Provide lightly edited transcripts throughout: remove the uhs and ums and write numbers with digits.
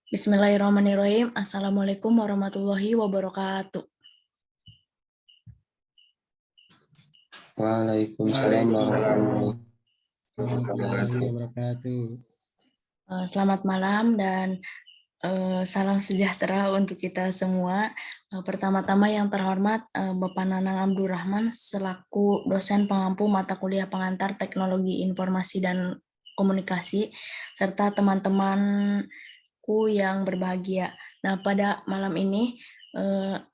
Bismillahirrahmanirrahim. Assalamualaikum warahmatullahi wabarakatuh. Waalaikumsalam warahmatullahi wabarakatuh. Selamat malam dan salam sejahtera untuk kita semua. Pertama-tama yang terhormat Bapak Nanang Abdurrahman selaku dosen pengampu mata kuliah pengantar Teknologi Informasi dan Komunikasi serta teman-temanku yang berbahagia. Nah, pada malam ini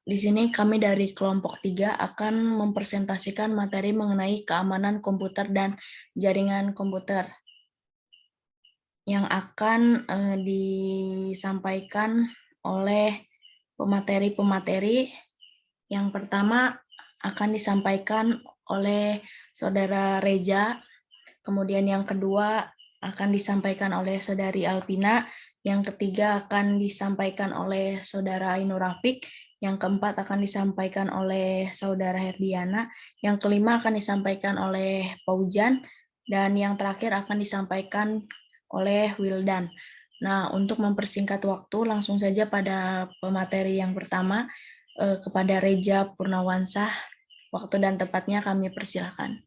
di sini kami dari kelompok 3 akan mempresentasikan materi mengenai keamanan komputer dan jaringan komputer yang akan disampaikan oleh pemateri-pemateri. Yang pertama akan disampaikan oleh Saudara Reja, kemudian yang kedua akan disampaikan oleh Saudari Alpina, yang ketiga akan disampaikan oleh Saudara Ainur Rafiq, yang keempat akan disampaikan oleh Saudara Herdiana, yang kelima akan disampaikan oleh Paujan, dan yang terakhir akan disampaikan oleh Wildan. Nah, untuk mempersingkat waktu, langsung saja pada pemateri yang pertama, kepada Reja Purnawansah, waktu dan tempatnya kami persilakan.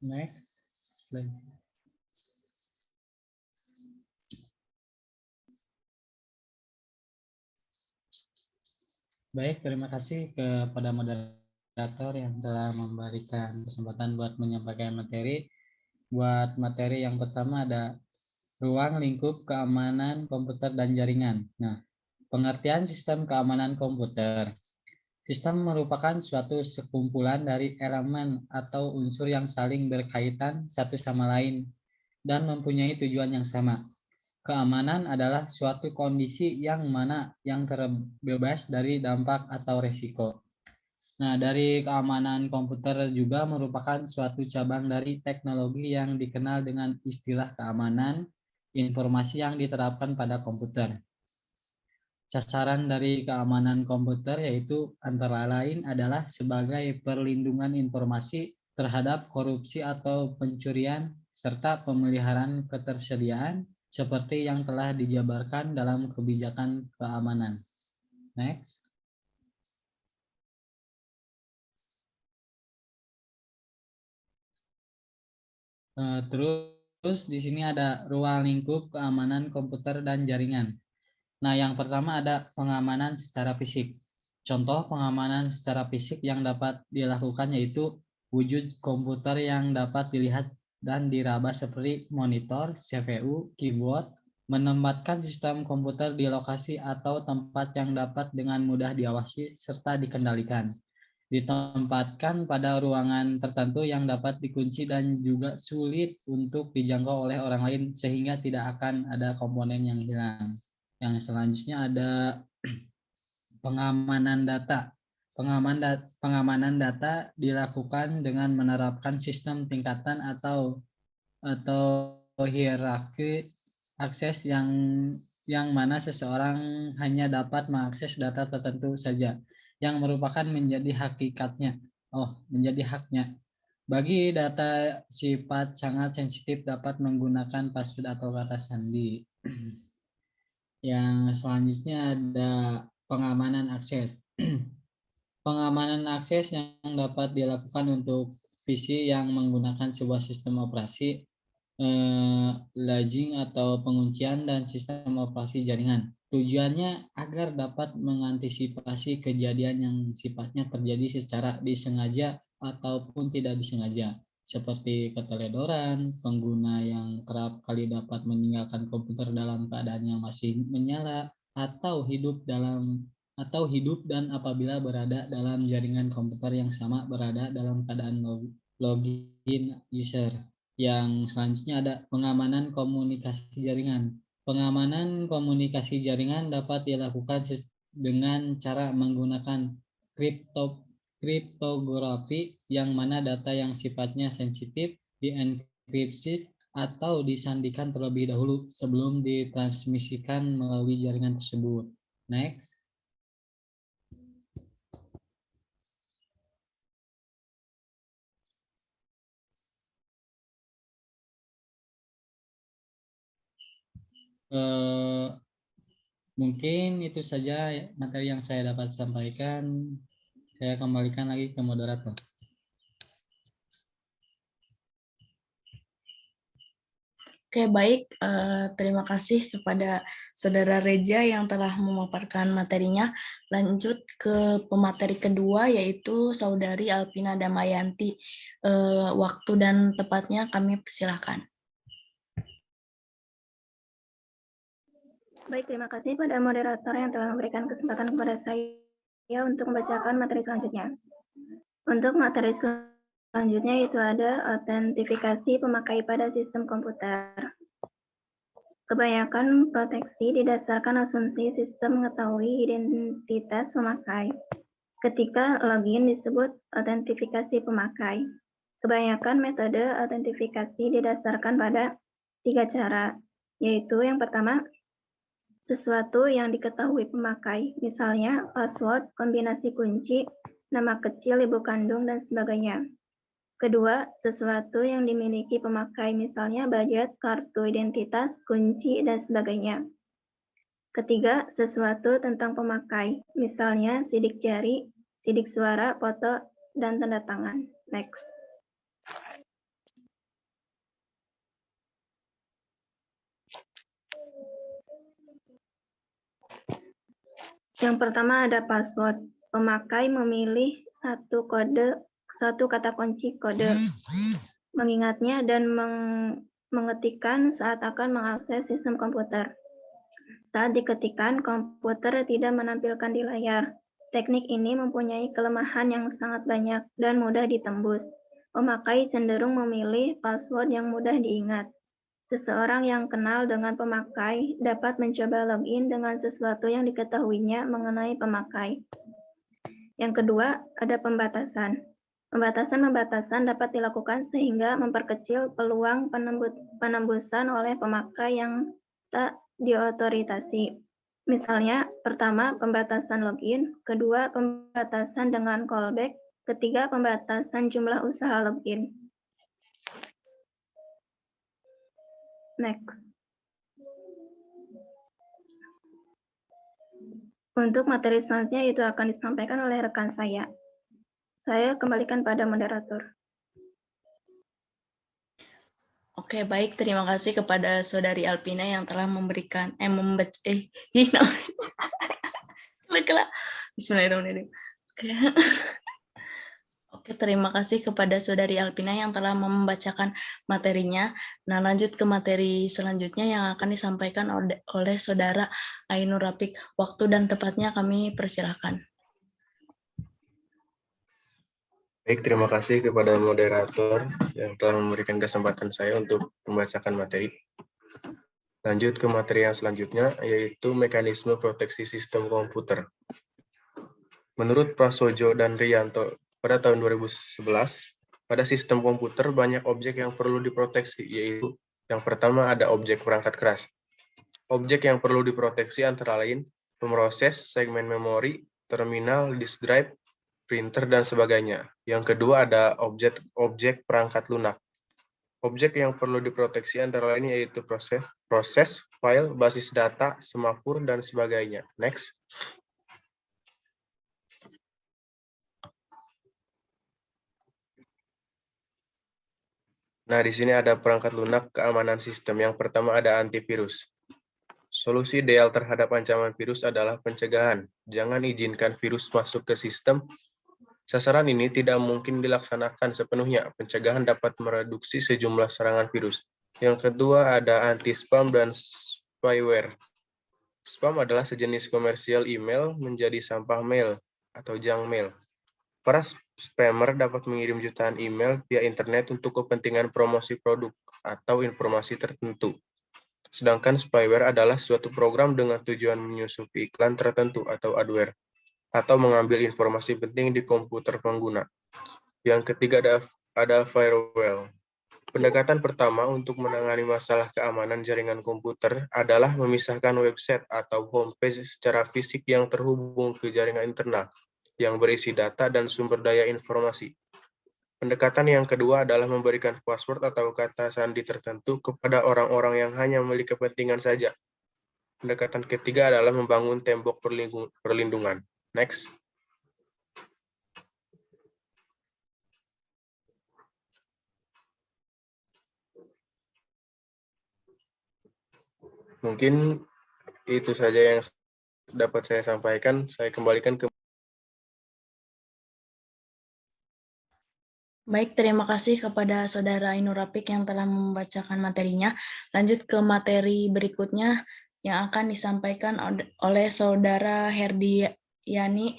Next slide. Baik, terima kasih kepada moderator yang telah memberikan kesempatan buat menyampaikan materi. Buat materi yang pertama ada ruang lingkup keamanan komputer dan jaringan. Nah, pengertian sistem keamanan komputer. Sistem merupakan suatu sekumpulan dari elemen atau unsur yang saling berkaitan satu sama lain dan mempunyai tujuan yang sama. Keamanan adalah suatu kondisi yang mana yang terbebas dari dampak atau resiko. Nah, dari keamanan komputer juga merupakan suatu cabang dari teknologi yang dikenal dengan istilah keamanan informasi yang diterapkan pada komputer. Sasaran dari keamanan komputer yaitu antara lain adalah sebagai perlindungan informasi terhadap korupsi atau pencurian serta pemeliharaan ketersediaan seperti yang telah dijabarkan dalam kebijakan keamanan. Next. Terus di sini ada ruang lingkup keamanan komputer dan jaringan. Nah, yang pertama ada pengamanan secara fisik. Contoh pengamanan secara fisik yang dapat dilakukan yaitu wujud komputer yang dapat dilihat dan diraba seperti monitor, CPU, keyboard, menempatkan sistem komputer di lokasi atau tempat yang dapat dengan mudah diawasi serta dikendalikan. Ditempatkan pada ruangan tertentu yang dapat dikunci dan juga sulit untuk dijangkau oleh orang lain sehingga tidak akan ada komponen yang hilang. Yang selanjutnya ada pengamanan data. Pengamanan data dilakukan dengan menerapkan sistem tingkatan atau hierarki akses yang mana seseorang hanya dapat mengakses data tertentu saja yang merupakan menjadi haknya. Bagi data sifat sangat sensitif dapat menggunakan password atau kata sandi. Yang selanjutnya ada pengamanan akses. Pengamanan akses yang dapat dilakukan untuk PC yang menggunakan sebuah sistem operasi, login atau penguncian dan sistem operasi jaringan. Tujuannya agar dapat mengantisipasi kejadian yang sifatnya terjadi secara disengaja ataupun tidak disengaja, seperti keteledoran, pengguna yang kerap kali dapat meninggalkan komputer dalam keadaan yang masih menyala atau hidup dan apabila berada dalam jaringan komputer yang sama berada dalam keadaan login user. Yang selanjutnya ada pengamanan komunikasi jaringan. Pengamanan komunikasi jaringan dapat dilakukan dengan cara menggunakan kriptografi yang mana data yang sifatnya sensitif dienkripsi atau disandikan terlebih dahulu sebelum ditransmisikan melalui jaringan tersebut. Next. Mungkin itu saja materi yang saya dapat sampaikan. Saya kembalikan lagi ke moderator. Oke, baik. Terima kasih kepada Saudara Reja yang telah memaparkan materinya. Lanjut ke pemateri kedua, yaitu Saudari Alpina Damayanti. Waktu dan tepatnya kami persilahkan. Baik, terima kasih pada moderator yang telah memberikan kesempatan kepada saya untuk membacakan materi selanjutnya. Untuk materi selanjutnya itu ada autentifikasi pemakai pada sistem komputer. Kebanyakan proteksi didasarkan asumsi sistem mengetahui identitas pemakai. Ketika login disebut autentifikasi pemakai. Kebanyakan metode autentifikasi didasarkan pada 3 cara, yaitu yang pertama, sesuatu yang diketahui pemakai, misalnya password, kombinasi kunci, nama kecil, ibu kandung, dan sebagainya. Kedua, sesuatu yang dimiliki pemakai, misalnya budget, kartu identitas, kunci, dan sebagainya. Ketiga, sesuatu tentang pemakai, misalnya sidik jari, sidik suara, foto, dan tanda tangan. Next. Yang pertama ada password. Pemakai memilih satu kata kunci kode, mengingatnya dan mengetikkan saat akan mengakses sistem komputer. Saat diketikkan, komputer tidak menampilkan di layar. Teknik ini mempunyai kelemahan yang sangat banyak dan mudah ditembus. Pemakai cenderung memilih password yang mudah diingat. Seseorang yang kenal dengan pemakai dapat mencoba login dengan sesuatu yang diketahuinya mengenai pemakai. Yang kedua, ada pembatasan. Pembatasan dapat dilakukan sehingga memperkecil peluang penembusan oleh pemakai yang tak diotorisasi. Misalnya, pertama, pembatasan login, kedua, pembatasan dengan callback, ketiga, pembatasan jumlah usaha login. Next. Untuk materi selanjutnya itu akan disampaikan oleh rekan saya. Saya kembalikan pada moderator. Oke, baik. Terima kasih kepada Saudari Alpina yang telah memberikan Bismillahirrahmanirrahim. Oke, terima kasih kepada Saudari Alpina yang telah membacakan materinya. Nah, lanjut ke materi selanjutnya yang akan disampaikan oleh Saudara Ainur Rafiq. Waktu dan tepatnya kami persilahkan. Baik, terima kasih kepada moderator yang telah memberikan kesempatan saya untuk membacakan materi. Lanjut ke materi yang selanjutnya, yaitu mekanisme proteksi sistem komputer. Menurut Prasojo dan Rianto, pada tahun 2011, pada sistem komputer banyak objek yang perlu diproteksi, yaitu yang pertama ada objek perangkat keras. Objek yang perlu diproteksi antara lain pemroses, segmen memori, terminal, disk drive, printer, dan sebagainya. Yang kedua ada objek perangkat lunak. Objek yang perlu diproteksi antara lain yaitu proses, file, basis data, semapur, dan sebagainya. Next. Nah, di sini ada perangkat lunak keamanan sistem. Yang pertama ada antivirus. Solusi ideal terhadap ancaman virus adalah pencegahan. Jangan izinkan virus masuk ke sistem. Sasaran ini tidak mungkin dilaksanakan sepenuhnya. Pencegahan dapat mereduksi sejumlah serangan virus. Yang kedua ada anti-spam dan spyware. Spam adalah sejenis komersial email menjadi sampah mail atau junk mail. Para spammer dapat mengirim jutaan email via internet untuk kepentingan promosi produk atau informasi tertentu. Sedangkan spyware adalah suatu program dengan tujuan menyusupi iklan tertentu atau adware, atau mengambil informasi penting di komputer pengguna. Yang ketiga ada firewall. Pendekatan pertama untuk menangani masalah keamanan jaringan komputer adalah memisahkan website atau homepage secara fisik yang terhubung ke jaringan internal yang berisi data dan sumber daya informasi. Pendekatan yang kedua adalah memberikan password atau kata sandi tertentu kepada orang-orang yang hanya memiliki kepentingan saja Pendekatan ketiga adalah membangun tembok perlindungan. Next. Mungkin itu saja yang dapat saya sampaikan. Saya kembalikan ke... Baik, terima kasih kepada Saudara Ainur Rafiq yang telah membacakan materinya. Lanjut ke materi berikutnya yang akan disampaikan oleh Saudara Herdi Yani.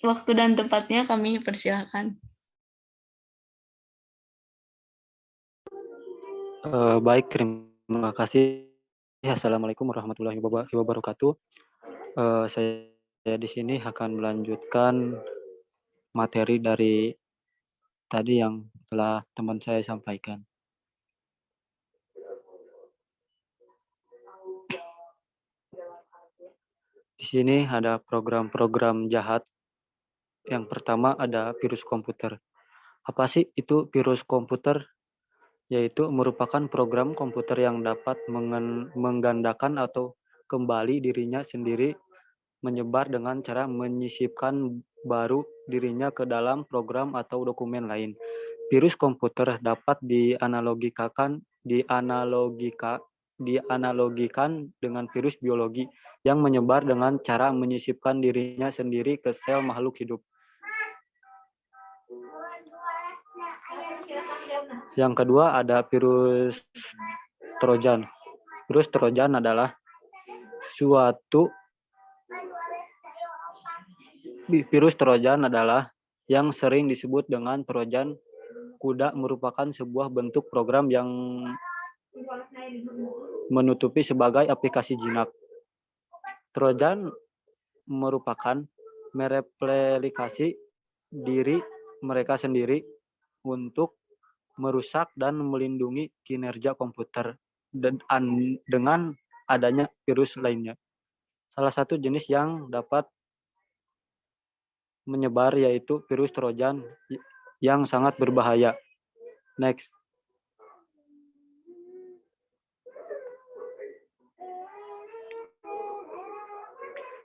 Waktu dan tempatnya kami persilakan. Baik, terima kasih. Assalamualaikum warahmatullahi wabarakatuh. Saya di sini akan melanjutkan materi dari tadi yang telah teman saya sampaikan. Di sini ada program-program jahat. Yang pertama ada virus komputer. Apa sih itu virus komputer? Yaitu merupakan program komputer yang dapat menggandakan atau kembali dirinya sendiri, menyebar dengan cara menyisipkan baru dirinya ke dalam program atau dokumen lain. Virus komputer dapat dianalogikan dengan virus biologi yang menyebar dengan cara menyisipkan dirinya sendiri ke sel makhluk hidup. Yang kedua ada virus Trojan. Virus Trojan adalah virus Trojan adalah yang sering disebut dengan Trojan kuda, merupakan sebuah bentuk program yang menutupi sebagai aplikasi jinak. Trojan merupakan mereplikasi diri mereka sendiri untuk merusak dan melindungi kinerja komputer dengan adanya virus lainnya. Salah satu jenis yang dapat menyebar yaitu virus Trojan yang sangat berbahaya. Next.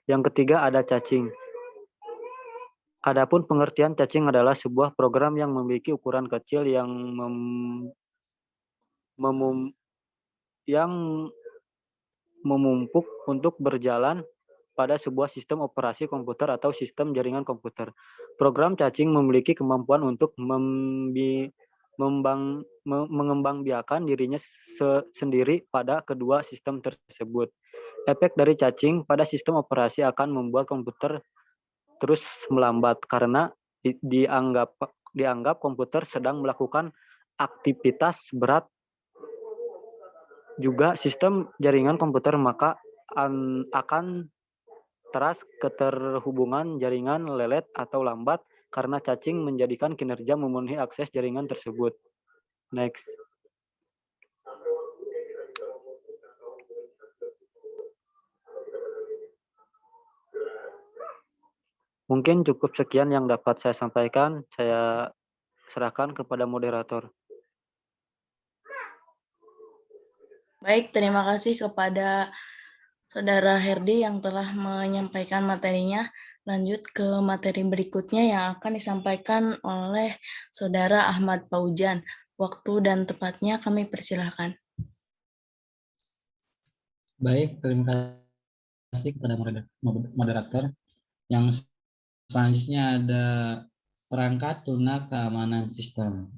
Yang ketiga ada cacing. Adapun pengertian cacing adalah sebuah program yang memiliki ukuran kecil yang memumpuk untuk berjalan pada sebuah sistem operasi komputer atau sistem jaringan komputer. Program cacing memiliki kemampuan untuk mengembangbiakan dirinya sendiri pada kedua sistem tersebut. Efek dari cacing pada sistem operasi akan membuat komputer terus melambat karena dianggap komputer sedang melakukan aktivitas berat. Juga sistem jaringan komputer maka akan teras keterhubungan jaringan lelet atau lambat karena cacing menjadikan kinerja memenuhi akses jaringan tersebut. Next. Mungkin cukup sekian yang dapat saya sampaikan. Saya serahkan kepada moderator. Baik, terima kasih kepada Saudara Herdi yang telah menyampaikan materinya. Lanjut ke materi berikutnya yang akan disampaikan oleh Saudara Ahmad Paujan. Waktu dan tempatnya kami persilahkan. Baik, terima kasih kepada moderator. Yang selanjutnya ada perangkat lunak keamanan sistem.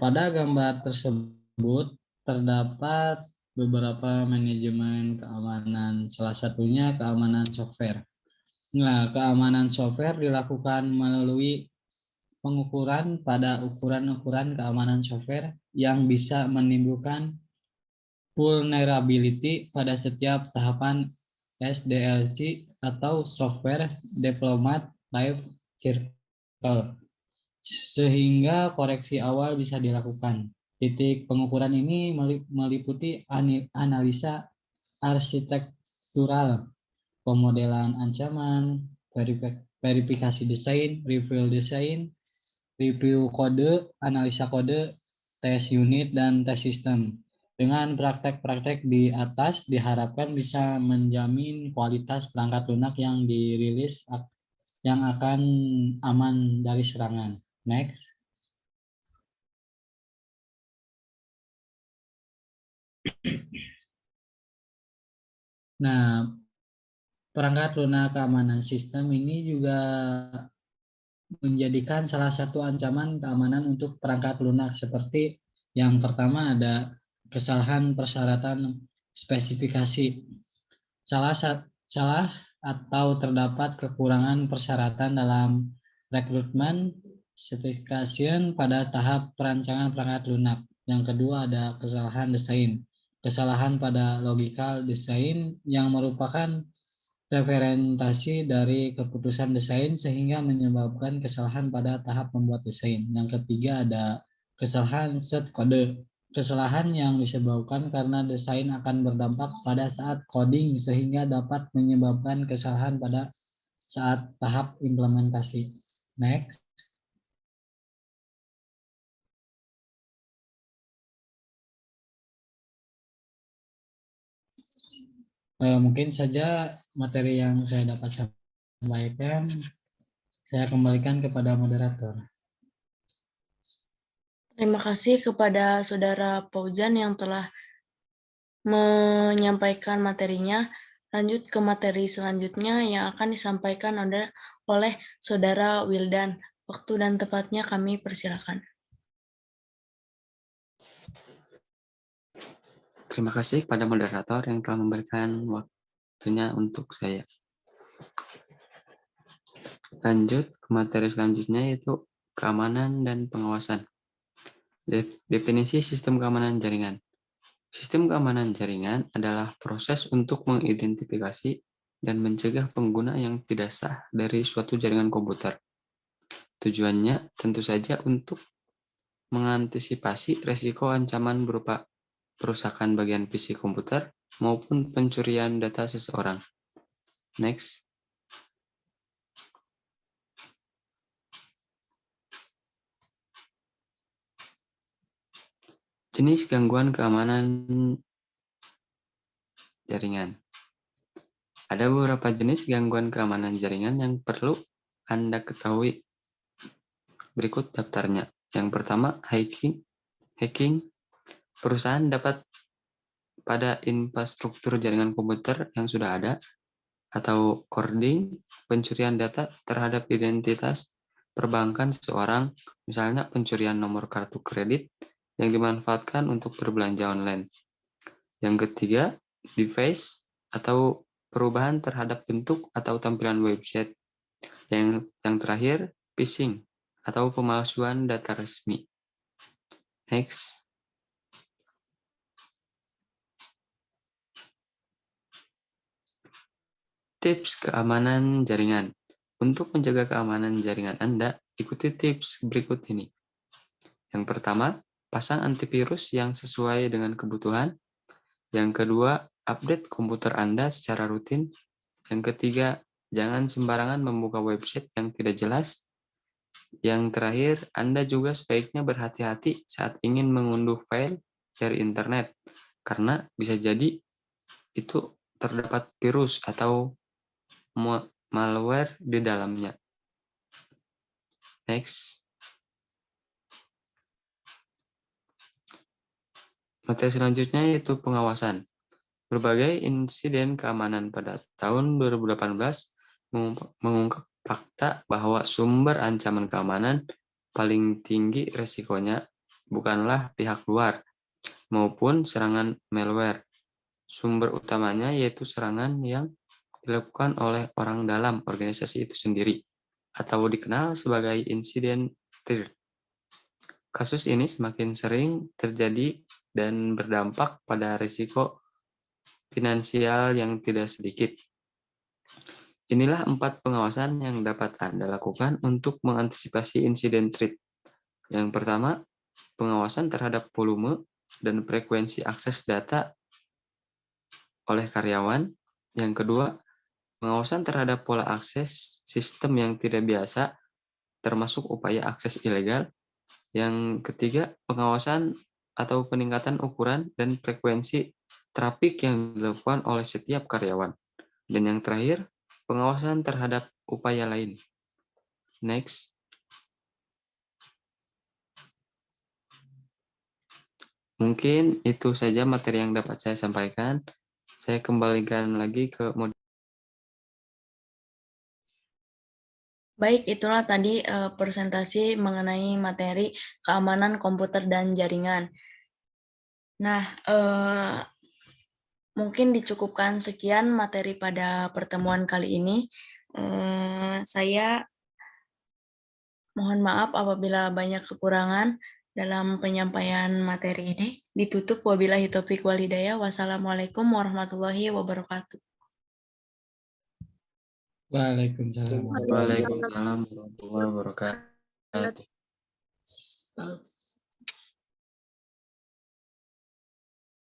Pada gambar tersebut terdapat beberapa manajemen keamanan, salah satunya keamanan software. Nah, keamanan software dilakukan melalui pengukuran pada ukuran-ukuran keamanan software yang bisa menimbulkan vulnerability pada setiap tahapan SDLC atau Software Development Life Cycle, sehingga koreksi awal bisa dilakukan. Titik pengukuran ini meliputi analisa arsitektural, pemodelan ancaman, verifikasi desain, review kode, analisa kode, tes unit, dan tes sistem. Dengan praktek-praktek di atas diharapkan bisa menjamin kualitas perangkat lunak yang dirilis yang akan aman dari serangan. Next. Nah, perangkat lunak keamanan sistem ini juga menjadikan salah satu ancaman keamanan untuk perangkat lunak seperti yang pertama ada kesalahan persyaratan spesifikasi. Salah atau terdapat kekurangan persyaratan dalam rekrutmen specification pada tahap perancangan perangkat lunak. Yang kedua ada kesalahan desain. Kesalahan pada logical design yang merupakan referentasi dari keputusan desain sehingga menyebabkan kesalahan pada tahap membuat desain. Yang ketiga ada kesalahan set kode. Kesalahan yang disebabkan karena desain akan berdampak pada saat coding sehingga dapat menyebabkan kesalahan pada saat tahap implementasi. Next. Mungkin saja materi yang saya dapat sampaikan. Saya kembalikan kepada moderator. Terima kasih kepada Saudara Paujan yang telah menyampaikan materinya. Lanjut ke materi selanjutnya yang akan disampaikan oleh Saudara Wildan. Waktu dan tempatnya kami persilakan. Terima kasih kepada moderator yang telah memberikan waktunya untuk saya. Lanjut ke materi selanjutnya yaitu keamanan dan pengawasan. Definisi sistem keamanan jaringan. Sistem keamanan jaringan adalah proses untuk mengidentifikasi dan mencegah pengguna yang tidak sah dari suatu jaringan komputer. Tujuannya tentu saja untuk mengantisipasi risiko ancaman berupa perusakan bagian PC komputer maupun pencurian data seseorang. Next. Jenis gangguan keamanan jaringan. Ada beberapa jenis gangguan keamanan jaringan yang perlu Anda ketahui. Berikut daftarnya. Yang pertama, hacking. Perusahaan dapat pada infrastruktur jaringan komputer yang sudah ada, atau cording, pencurian data terhadap identitas perbankan seseorang, misalnya pencurian nomor kartu kredit yang dimanfaatkan untuk berbelanja online. Yang ketiga, device atau perubahan terhadap bentuk atau tampilan website. Yang terakhir, phishing atau pemalsuan data resmi. Next. Tips keamanan jaringan. Untuk menjaga keamanan jaringan Anda, ikuti tips berikut ini. Yang pertama, pasang antivirus yang sesuai dengan kebutuhan. Yang kedua, update komputer Anda secara rutin. Yang ketiga, jangan sembarangan membuka website yang tidak jelas. Yang terakhir, Anda juga sebaiknya berhati-hati saat ingin mengunduh file dari internet, karena bisa jadi itu terdapat virus atau malware di dalamnya. Next. Materi selanjutnya yaitu pengawasan. Berbagai insiden keamanan pada tahun 2018 mengungkap fakta bahwa sumber ancaman keamanan paling tinggi resikonya bukanlah pihak luar maupun serangan malware. Sumber utamanya yaitu serangan yang dilakukan oleh orang dalam organisasi itu sendiri, atau dikenal sebagai insiden threat. Kasus ini semakin sering terjadi dan berdampak pada risiko finansial yang tidak sedikit. Inilah 4 pengawasan yang dapat Anda lakukan untuk mengantisipasi insiden threat. Yang pertama, pengawasan terhadap volume dan frekuensi akses data oleh karyawan. Yang kedua, pengawasan terhadap pola akses sistem yang tidak biasa, termasuk upaya akses ilegal. Yang ketiga, pengawasan atau peningkatan ukuran dan frekuensi trafik yang dilakukan oleh setiap karyawan. Dan yang terakhir, pengawasan terhadap upaya lain. Next. Mungkin itu saja materi yang dapat saya sampaikan. Saya kembalikan lagi ke Baik, itulah tadi presentasi mengenai materi keamanan komputer dan jaringan. Nah, mungkin dicukupkan sekian materi pada pertemuan kali ini. Saya mohon maaf apabila banyak kekurangan dalam penyampaian materi ini. Ditutup wabillahi taufiq wal hidayah. Wassalamualaikum warahmatullahi wabarakatuh. Waalaikumsalam. Waalaikumsalam warahmatullahi wabarakatuh.